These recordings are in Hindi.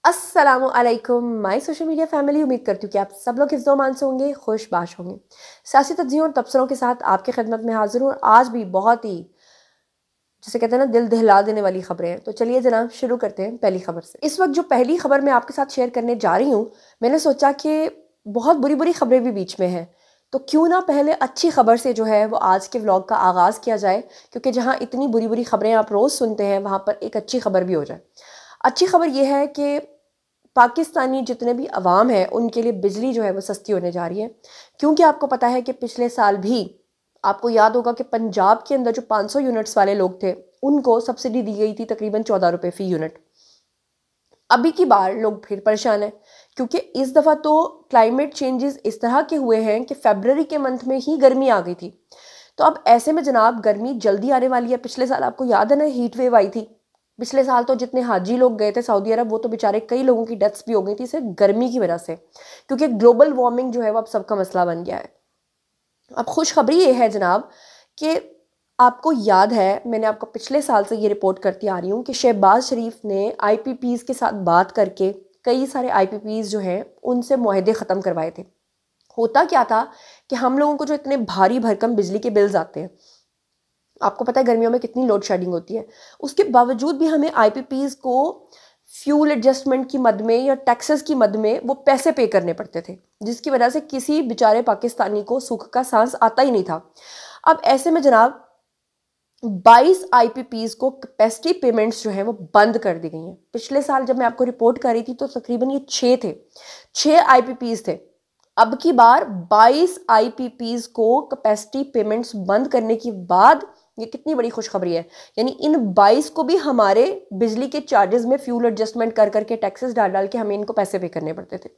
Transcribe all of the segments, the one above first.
अस्सलामुअलैकुम माय सोशल मीडिया फैमिली। उम्मीद करती हूँ कि आप सब लोग इज़्ज़ो-मान से होंगे, खुशबाश होंगे। सियासी तज्ज़ियों और तबसरों के साथ आपकी खिदमत में हाज़िर हूँ। आज भी बहुत ही जिसे कहते हैं ना दिल दहला देने वाली खबरें हैं। तो चलिए जनाब शुरू करते हैं पहली खबर से। इस वक्त जो पहली खबर मैं आपके साथ शेयर करने जा रही हूँ, मैंने सोचा कि बहुत बुरी बुरी खबरें भी बीच में हैं, तो क्यों ना पहले अच्छी खबर से जो है वो आज के व्लॉग का आगाज़ किया जाए, क्योंकि जहाँ इतनी बुरी बुरी खबरें आप रोज़ सुनते हैं वहाँ पर एक अच्छी खबर भी हो जाए। अच्छी खबर यह है कि पाकिस्तानी जितने भी अवाम हैं उनके लिए बिजली जो है वो सस्ती होने जा रही है। क्योंकि आपको पता है कि पिछले साल भी आपको याद होगा कि पंजाब के अंदर जो 500 यूनिट्स वाले लोग थे उनको सब्सिडी दी गई थी तकरीबन 14 रुपये फ़ी यूनिट। अभी की बार लोग फिर परेशान हैं, क्योंकि इस दफ़ा तो क्लाइमेट चेंजेस इस तरह के हुए हैं कि फरवरी के मंथ में ही गर्मी आ गई थी। तो अब ऐसे में जनाब गर्मी जल्दी आने वाली है। पिछले साल आपको याद है ना हीट वेव आई थी। पिछले साल तो जितने हाजी लोग गए थे सऊदी अरब, वो तो बेचारे कई लोगों की डेथ्स भी हो गई थी सिर्फ गर्मी की वजह से, क्योंकि ग्लोबल वार्मिंग जो है वो अब सबका मसला बन गया है। अब खुशखबरी ये है जनाब कि आपको याद है, मैंने आपको पिछले साल से ये रिपोर्ट करती आ रही हूँ कि शहबाज शरीफ ने IPPs के साथ बात करके कई सारे IPPs जो हैं उनसे मुआहदे ख़त्म करवाए थे। होता क्या था कि हम लोगों को जो इतने भारी भरकम बिजली के बिल्स आते हैं, आपको पता है गर्मियों में कितनी लोड शेडिंग होती है, उसके बावजूद भी हमें IPPs को फ्यूल एडजस्टमेंट की मद में या टैक्सेस की मद में वो पैसे पे करने पड़ते थे, जिसकी वजह से किसी बेचारे पाकिस्तानी को सुख का सांस आता ही नहीं था। अब ऐसे में जनाब 22 IPPs को कैपेसिटी पेमेंट्स जो है वो बंद कर दी गई हैं। पिछले साल जब मैं आपको रिपोर्ट कर रही थी तो तकरीबन ये 6 IPPs थे। अब की बार 22 IPPs को कैपेसिटी पेमेंट्स बंद करने के बाद ये कितनी बड़ी खुशखबरी है। यानी इन 22 को भी हमारे बिजली के चार्जेस में फ्यूल एडजस्टमेंट कर करके टैक्सेस डाल डाल के हमें इनको पैसे पे करने पड़ते थे।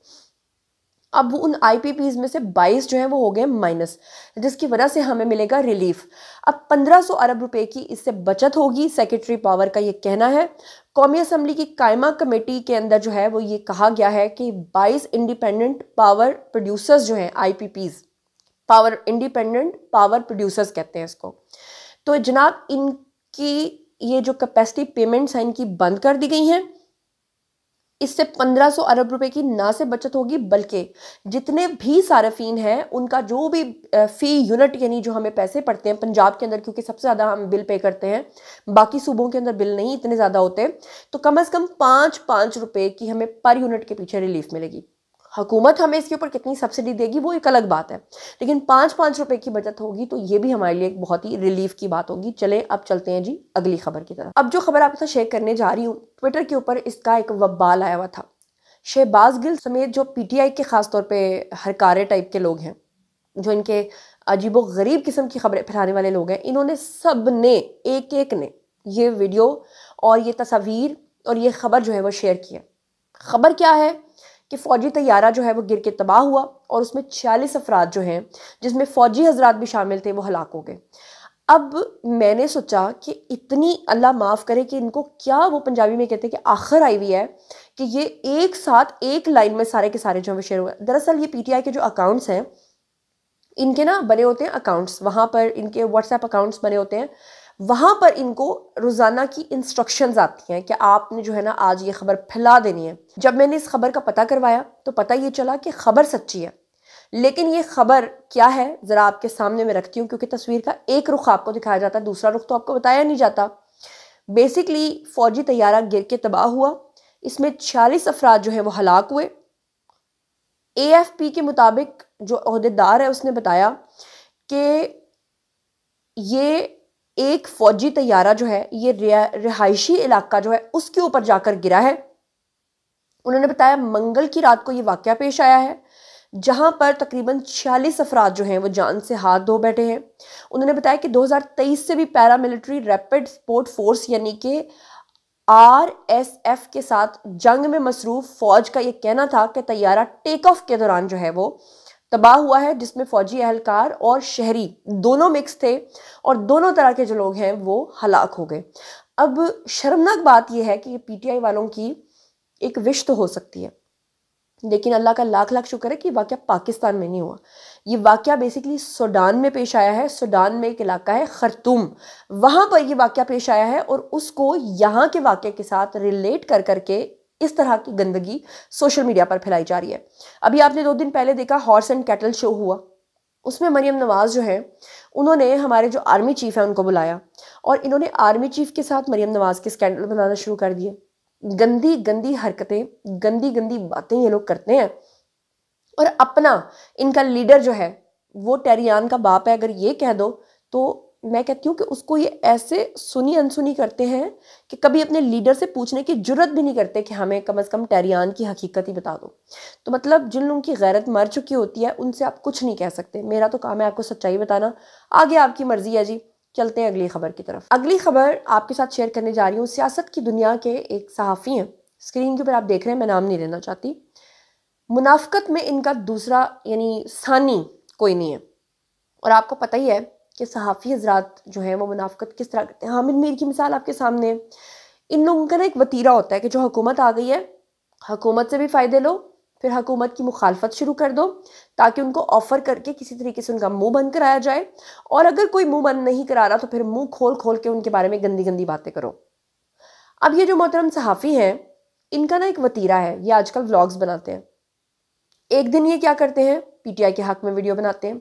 अब उन IPPs में से 22 जो है वो हो गए माइनस, जिसकी वजह से हमें मिलेगा रिलीफ। अब 1500 अरब रुपए की इससे बचत होगी, सेक्रेटरी पावर का ये कहना है। कौमी असम्बली की कायमा कमेटी के अंदर जो है वो ये कहा गया है कि 22 इंडिपेंडेंट पावर प्रोड्यूसर्स जो हैं IPPs, power independent power producers कहते हैं इसको, तो जनाब इनकी ये जो कैपेसिटी पेमेंट्स हैं इनकी बंद कर दी गई हैं। इससे 1500 अरब रुपए की ना से बचत होगी, बल्कि जितने भी सार्फिन हैं उनका जो भी फ़ी यूनिट यानी जो हमें पैसे पड़ते हैं पंजाब के अंदर, क्योंकि सबसे ज़्यादा हम बिल पे करते हैं, बाकी सूबों के अंदर बिल नहीं इतने ज़्यादा होते, तो कम से कम 5-5 रुपए की हमें पर यूनिट के पीछे रिलीफ मिलेगी। हुकूमत हमें इसके ऊपर कितनी सब्सिडी देगी वो एक अलग बात है, लेकिन 5-5 रुपए की बचत होगी तो ये भी हमारे लिए एक बहुत ही रिलीफ की बात होगी। चले अब चलते हैं जी अगली खबर की तरफ। अब जो खबर आपके साथ शेयर करने जा रही हूँ, ट्विटर के ऊपर इसका एक वबाल आया हुआ था। शहबाज गिल समेत जो PTI के खासतौर पर हरकारे टाइप के लोग हैं, जो इनके अजीबो गरीब किस्म की खबरें फैलाने वाले लोग हैं, इन्होंने सब ने एक ने ये वीडियो और ये तस्वीर और ये खबर जो है वो शेयर की है। खबर क्या है कि फ़ौजी तैयारा जो है वो गिर के तबाह हुआ और उसमें 46 अफराद जो हैं, जिसमें फ़ौजी हजरात भी शामिल थे, वो हलाक हो गए। अब मैंने सोचा कि इतनी अल्लाह माफ़ करे कि इनको क्या, वो पंजाबी में कहते हैं कि आखिर आई हुई है कि ये एक साथ एक लाइन में सारे के सारे जो है शेयर हुए। दरअसल ये PTI के जो अकाउंट्स हैं इनके ना बने होते हैं अकाउंट्स, वहाँ पर इनके WhatsApp अकाउंट्स बने होते हैं, वहाँ पर इनको रोज़ाना की इंस्ट्रक्शंस आती हैं कि आपने जो है ना आज ये खबर फैला देनी है। जब मैंने इस खबर का पता करवाया तो पता ये चला कि खबर सच्ची है, लेकिन ये खबर क्या है ज़रा आपके सामने मैं रखती हूँ, क्योंकि तस्वीर का एक रुख आपको दिखाया जाता है, दूसरा रुख तो आपको बताया नहीं जाता। बेसिकली फ़ौजी तैयारा गिर के तबाह हुआ, इसमें 46 अफराद जो है वो हलाक हुए। AFP के मुताबिक जो ओहदेदार है उसने बताया कि ये एक फ़ौजी तैयारा जो है ये रिहायशी इलाका जो है उसके ऊपर जाकर गिरा है। उन्होंने बताया मंगल की रात को ये वाक़या पेश आया है, जहां पर तकरीबन 46 अफराद जो हैं वो जान से हाथ धो बैठे हैं। उन्होंने बताया कि 2023 से भी पैरामिलिट्री रैपिड सपोर्ट फोर्स यानी कि RSF के साथ जंग में मसरूफ़ फ़ौज का ये कहना था कि तैयारा टेक ऑफ के दौरान जो है वो तबाह हुआ है, जिसमें फ़ौजी एहलकार और शहरी दोनों मिक्स थे और दोनों तरह के जो लोग हैं वो हलाक हो गए। अब शर्मनाक बात यह है कि ये PTI वालों की एक विश तो हो सकती है, लेकिन अल्लाह का लाख लाख शुक्र है कि वाक़या पाकिस्तान में नहीं हुआ। ये वाक़या बेसिकली सूडान में पेश आया है। सूडान में एक इलाका है खर्तूम, वहाँ पर ये वाक़या पेश आया है और उसको यहाँ के वाक़े के साथ रिलेट कर करके इस तरह की गंदगी सोशल मीडिया पर फैलाई जा रही है। अभी आपने 2 दिन पहले देखा हॉर्स एंड कैटल शो हुआ, उसमें मरियम नवाज जो है उन्होंने हमारे जो आर्मी चीफ है उनको बुलाया और इन्होंने आर्मी चीफ के साथ मरियम नवाज के स्कैंडल बनाना शुरू कर दिए। गंदी गंदी हरकतें, गंदी गंदी बातें ये लोग करते हैं और अपना इनका लीडर जो है वो टेरियान का बाप है, अगर ये कह दो तो मैं कहती हूँ कि उसको ये ऐसे सुनी अनसुनी करते हैं कि कभी अपने लीडर से पूछने की जुर्रत भी नहीं करते कि हमें कम से कम टेरियान की हकीकत ही बता दो। तो मतलब जिन लोगों की गैरत मर चुकी होती है उनसे आप कुछ नहीं कह सकते। मेरा तो काम है आपको सच्चाई बताना, आगे आपकी मर्जी है जी। चलते हैं अगली खबर की तरफ। अगली खबर आपके साथ शेयर करने जा रही हूँ। सियासत की दुनिया के एक सहाफ़ी हैं, स्क्रीन के ऊपर आप देख रहे हैं, मैं नाम नहीं लेना चाहती। मुनाफकत में इनका दूसरा यानी सानी कोई नहीं है और आपको पता ही है कि सहाफ़ी हजरात जो हैं वो मुनाफकत किस तरह करते हैं। हामिद मीर की मिसाल आपके सामने है। इन लोगों का ना एक वतीरा होता है कि जो हुकूमत आ गई है, हुकूमत से भी फ़ायदे लो, फिर हुकूमत की मुखालफत शुरू कर दो ताकि उनको ऑफ़र करके किसी तरीके से उनका मुंह बंद कराया जाए, और अगर कोई मुंह बंद नहीं करा रहा तो फिर मुंह खोल खोल के उनके बारे में गंदी गंदी बातें करो। अब ये जो मोहतरम सहाफ़ी हैं इनका ना एक वतीरा है, ये आजकल व्लॉग्स बनाते हैं। एक दिन ये क्या करते हैं, पीटीआई के हक में वीडियो बनाते हैं,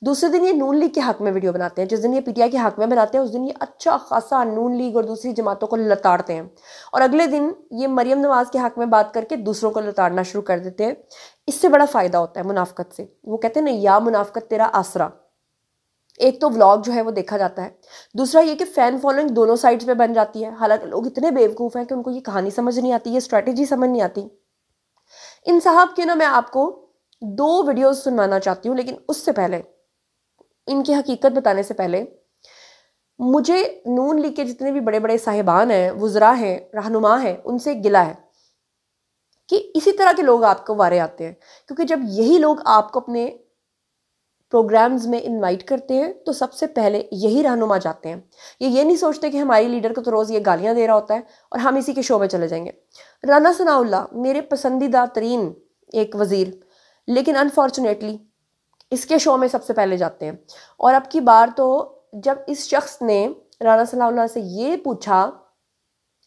दूसरे दिन ये नून लीग के हक में वीडियो बनाते हैं। जिस दिन ये पीटीआई के हक में बनाते हैं उस दिन ये अच्छा खासा नून लीग और दूसरी जमातों को लताड़ते हैं, और अगले दिन ये मरियम नवाज के हक में बात करके दूसरों को लताड़ना शुरू कर देते हैं। इससे बड़ा फ़ायदा होता है मुनाफकत से। वो कहते हैं ना, या मुनाफकत तेरा आसरा। एक तो व्लॉग जो है वो देखा जाता है, दूसरा ये कि फ़ैन फॉलोइंग दोनों साइड्स पे बन जाती है। हालांकि लोग इतने बेवकूफ़ हैं कि उनको ये कहानी समझ नहीं आती, ये स्ट्रैटेजी समझ नहीं आती। इन साहब के ना मैं आपको 2 वीडियोस सुनवाना चाहती हूँ, लेकिन उससे पहले, इनकी हकीकत बताने से पहले, मुझे नून लीग के जितने भी बड़े बड़े साहिबान हैं, वुज़रा हैं, रहनुमा हैं, उनसे गिला है कि इसी तरह के लोग आपको वारे आते हैं। क्योंकि जब यही लोग आपको अपने प्रोग्राम्स में इनवाइट करते हैं तो सबसे पहले यही रहनुमा जाते हैं। ये नहीं सोचते कि हमारी लीडर को तो रोज़ ये गालियाँ दे रहा होता है और हम इसी के शो में चले जाएंगे। राना सनाउल्लाह मेरे पसंदीदा तरीन एक वज़ीर, लेकिन अनफॉर्चुनेटली इसके शो में सबसे पहले जाते हैं। और अब की बार तो जब इस शख्स ने राना सनाउल्लाह से ये पूछा,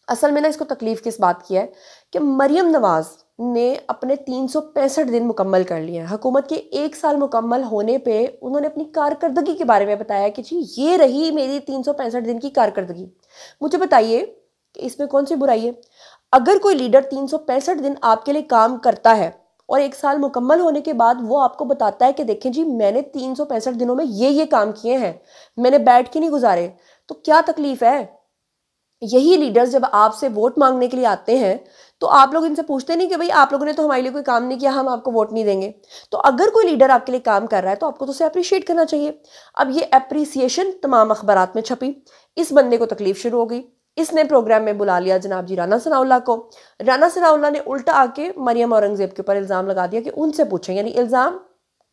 असल में ना इसको तकलीफ़ किस बात की है कि मरियम नवाज़ ने अपने 365 दिन मुकम्मल कर लिए हैं। हुकूमत के 1 साल मुकम्मल होने पे उन्होंने अपनी कारकर्दगी के बारे में बताया कि जी ये रही मेरी 365 दिन की कारकर्दगी। मुझे बताइए कि इसमें कौन सी बुराई है? अगर कोई लीडर 365 दिन आपके लिए काम करता है और 1 साल मुकम्मल होने के बाद वो आपको बताता है कि देखें जी मैंने 365 दिनों में ये काम किए हैं, मैंने बैठ के नहीं गुजारे, तो क्या तकलीफ़ है? यही लीडर्स जब आपसे वोट मांगने के लिए आते हैं तो आप लोग इनसे पूछते नहीं कि भाई आप लोगों ने तो हमारे लिए कोई काम नहीं किया, हम आपको वोट नहीं देंगे। तो अगर कोई लीडर आपके लिए काम कर रहा है तो आपको तो उसे अप्रिशिएट करना चाहिए। अब ये अप्रिसिएशन तमाम अखबारात में छपी, इस बंदे को तकलीफ शुरू हो गई, इसने प्रोग्राम में बुला लिया जनाब जी राना सनाउल्लाह को। राना सनाउल्लाह ने उल्टा आके मरियम औरंगजेब के ऊपर इल्ज़ाम लगा दिया कि उनसे पूछें, यानी इल्ज़ाम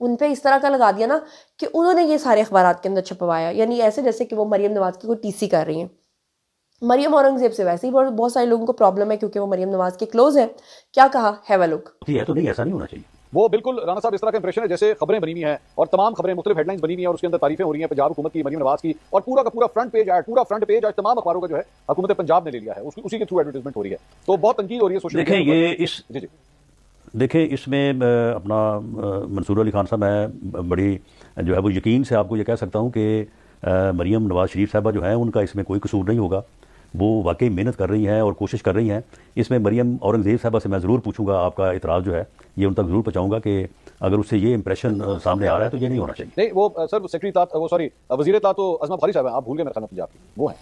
उन पे इस तरह का लगा दिया ना कि उन्होंने ये सारे अखबारात के अंदर छपवाया, यानी ऐसे जैसे कि वो मरियम नवाज की कोई टीसी कर रही हैं। मरियम औरंगजेब से वैसे ही बहुत सारे लोगों को प्रॉब्लम है क्योंकि वो मरियम नवाज के क्लोज है। क्या कहा, हैव अ लुक। है तो नहीं, ऐसा नहीं होना चाहिए। वो बिल्कुल राना साहब इस तरह का इंप्रेशन है जैसे खबरें बनी हुई हैं और तमाम खबरें मुख्तलिफ हेडलाइंस बनी हुई हैं और उसके अंदर तारीफें हो रही हैं पंजाब हुकूमत की, मरियम नवाज की, और पूरा का पूरा फ्रंट पेज आज तमाम अखबारों का जो है हुकूमत पंजाब ने ले लिया है, उसी के थ्रू एडवर्टाइजमेंट हो रही है, तो बहुत तनकीद हो रही है सोशल मीडिया। देखें ये इस जी देखें इसमें अपना मंसूर अली खान साहब, मैं बड़ी जो है वो यकीन से आपको ये कह सकता हूँ कि मरियम नवाज शरीफ साहबा जो है उनका इसमें कोई कसूर नहीं होगा। वो वाकई मेहनत कर रही हैं और कोशिश कर रही हैं। इसमें मरियम औरंगजेब साहबा से मैं ज़रूर पूछूंगा, आपका इतराज़ जो है ये उन तक ज़रूर पहुँचाऊंगा कि अगर उससे ये इंप्रेशन सामने आ रहा है तो ये नहीं होना चाहिए। नहीं, वो सर सेक्रेटरी वज़ीर ता तो अज़मा बुखारी साहब हैं, आप भूल गए मेरे ख्याल में पंजाब की वो हैं।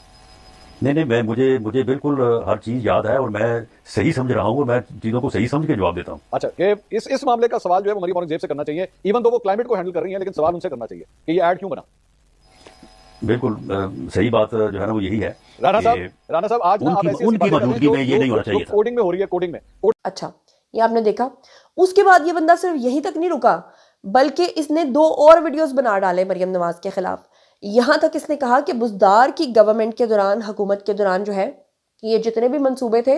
नहीं, मैं मुझे बिल्कुल हर चीज़ याद है और मैं सही समझ रहा हूँ, मैं चीज़ों को सही समझ के जवाब देता हूँ। अच्छा, कि इस मामले का सवाल जो है वो मरियम औरंगजेब से करना चाहिए, इवन दो वो क्लाइमेट को हैंडल कर रही हैं, लेकिन सवाल उनसे करना चाहिए कि ये ऐड क्यों बना। बिल्कुल सही बात जो है ना वो यही है। राना साहब आज ना आप ऐसी उनकी मौजूदगी में ये नहीं होना चाहिए था। कोडिंग में हो रही है, कोडिंग में। अच्छा, ये आपने देखा। उसके बाद ये बंदा सिर्फ यहीं तक नहीं रुका, बल्कि इसने 2 और वीडियोस बना डाले मरियम नवाज के खिलाफ। यहाँ तक इसने कहा कि बुज़दार की गवर्नमेंट के दौरान, हुकूमत के दौरान जो है, ये जितने भी मंसूबे थे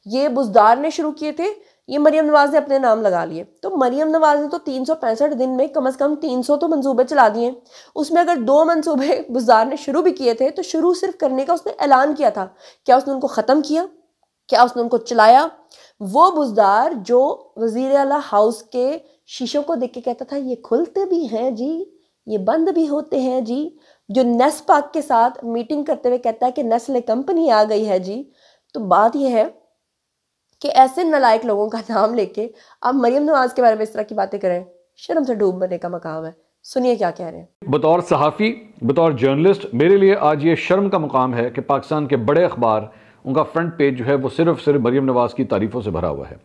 ये बुज़दार ने शुरू किए थे, ये मरियम नवाज ने अपने नाम लगा लिए। तो मरियम नवाज ने तो 365 दिन में कम से कम 300 तो मंसूबे चला दिए। उसमें अगर 2 मंसूबे बुज़दार ने शुरू भी किए थे तो शुरू सिर्फ करने का उसने ऐलान किया था, क्या उसने उनको ख़त्म किया? क्या उसने उनको चलाया? वो बुज़दार जो वज़ीर आला हाउस के शीशों को देख के कहता था ये खुलते भी हैं जी, ये बंद भी होते हैं जी, जो नेस्पाक के साथ मीटिंग करते हुए कहता है कि नेस्ले कंपनी आ गई है जी। तो बात यह है कि ऐसे नालायक लोगों का नाम लेके आप मरियम नवाज के बारे में इस तरह की बातें करें, शर्म से डूब मरने का मकाम है। सुनिए क्या कह रहे हैं। बतौर सहाफ़ी, बतौर जर्नलिस्ट, मेरे लिए आज ये शर्म का मुकाम है कि पाकिस्तान के बड़े अखबार, उनका फ्रंट पेज जो है वो सिर्फ मरियम नवाज़ की तारीफ़ों से भरा हुआ है,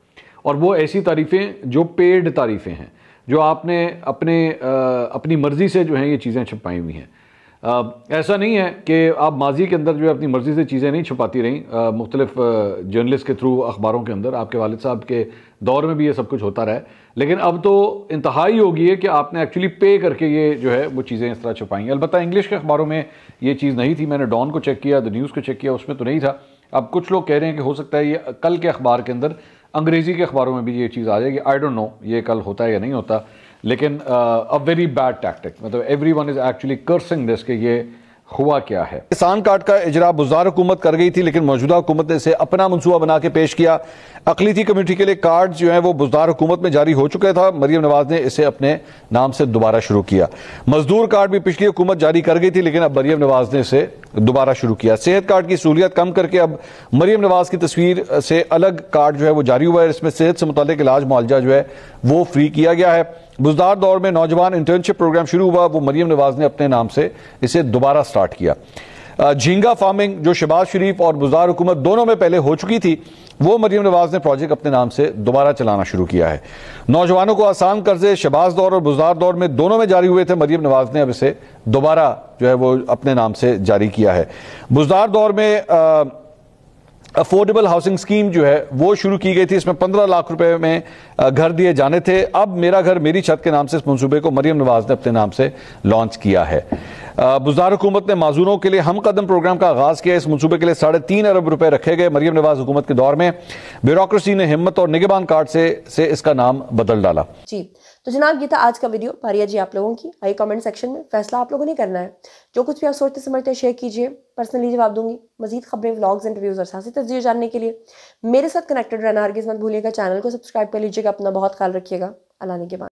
और वो ऐसी तारीफ़ें जो पेड तारीफ़ें हैं, जो आपने अपनी मर्ज़ी से जो हैं ये चीज़ें छुपाई हुई हैं। ऐसा नहीं है कि आप माजी के अंदर जो है अपनी मर्ज़ी से चीज़ें नहीं छुपाती रहीं, मुख्तलिफ जर्नलिस्ट के थ्रू अखबारों के अंदर, आपके वालिद साहब के दौर में भी ये सब कुछ होता रहा है, लेकिन अब तो इंतहाई हो गई है कि आपने एक्चुअली पे करके ये जो है वो चीज़ें इस तरह छुपाई। अलबत्ता इंग्लिश के अखबारों में ये चीज़ नहीं थी, मैंने डॉन को चेक किया, द न्यूज़ को चेक किया, उसमें तो नहीं था। अब कुछ लोग कह रहे हैं कि हो सकता है ये कल के अखबार के अंदर, अंग्रेज़ी के अखबारों में भी ये चीज़ आ जाएगी। आई डोंट नो ये कल होता है या नहीं होता, लेकिन अ वेरी बैड टैक्टिक, मतलब everyone is actually cursing this कि ये हुआ क्या है। किसान कार्ड का इजरा बुज़दार हुकूमत कर गई थी, लेकिन मौजूदा हुकूमत ने इसे अपना मनसूबा बना के पेश किया। अक़लीती कम्युनिटी के लिए कार्ड जो है वो बुज़दार हुकूमत में जारी हो चुका था, मरियम नवाज ने इसे अपने नाम से दोबारा शुरू किया। मजदूर कार्ड भी पिछली हुकूमत जारी कर गई थी, लेकिन अब मरियम नवाज ने इसे दोबारा शुरू किया। सेहत कार्ड की सहूलियत कम करके अब मरियम नवाज की तस्वीर से अलग कार्ड जो है वो जारी हुआ है। इसमें सेहत से मुताल्लिक इलाज मुआलजा जो है वो फ्री किया गया है। बुज़दार दौर में नौजवान इंटर्नशिप प्रोग्राम शुरू हुआ, वो मरियम नवाज ने अपने नाम से इसे दोबारा स्टार्ट किया। झींगा फार्मिंग जो शहबाज शरीफ और बुज़दार हुकूमत दोनों में पहले हो चुकी थी, वो मरियम नवाज ने प्रोजेक्ट अपने नाम से दोबारा चलाना शुरू किया है। नौजवानों को आसान कर्जे शहबाज दौर और बुज़दार दौर में दोनों में जारी हुए थे, मरियम नवाज ने अब इसे दोबारा जो है वो अपने नाम से जारी किया है। बुज़दार दौर में अफोर्डेबल हाउसिंग स्कीम जो है वो शुरू की गई थी, इसमें 15 लाख रुपए में घर दिए जाने थे। अब मेरा घर मेरी छत के नाम से इस मंसूबे को मरियम नवाज ने अपने नाम से लॉन्च किया है। बुज़दार हुकूमत ने माजूरों के लिए हम कदम प्रोग्राम का आगाज किया। इस मंसूबे के लिए 3.5 अरब रुपए रखे गए। मरियम नवाज हुकूमत के दौर में ब्यूरोक्रेसी ने हिम्मत और निगहबान कार्ड से इसका नाम बदल डाला। जी तो जनाब ये था आज का वीडियो। पारिया जी आप लोगों की आई कमेंट सेक्शन में, फैसला आप लोगों ने करना है। जो कुछ भी आप सोचते समझते शेयर कीजिए, पर्सनली जवाब दूंगी। मजीद खबरें, व्लॉग्स, इंटरव्यूज और सियासी तज्ज़िये जानने के लिए मेरे साथ कनेक्टेड रहना हरगिज़ मत भूलिएगा। चैनल को सब्सक्राइब कर लीजिएगा। अपना बहुत ख्याल रखिएगा। अल्लाह ने के बाद।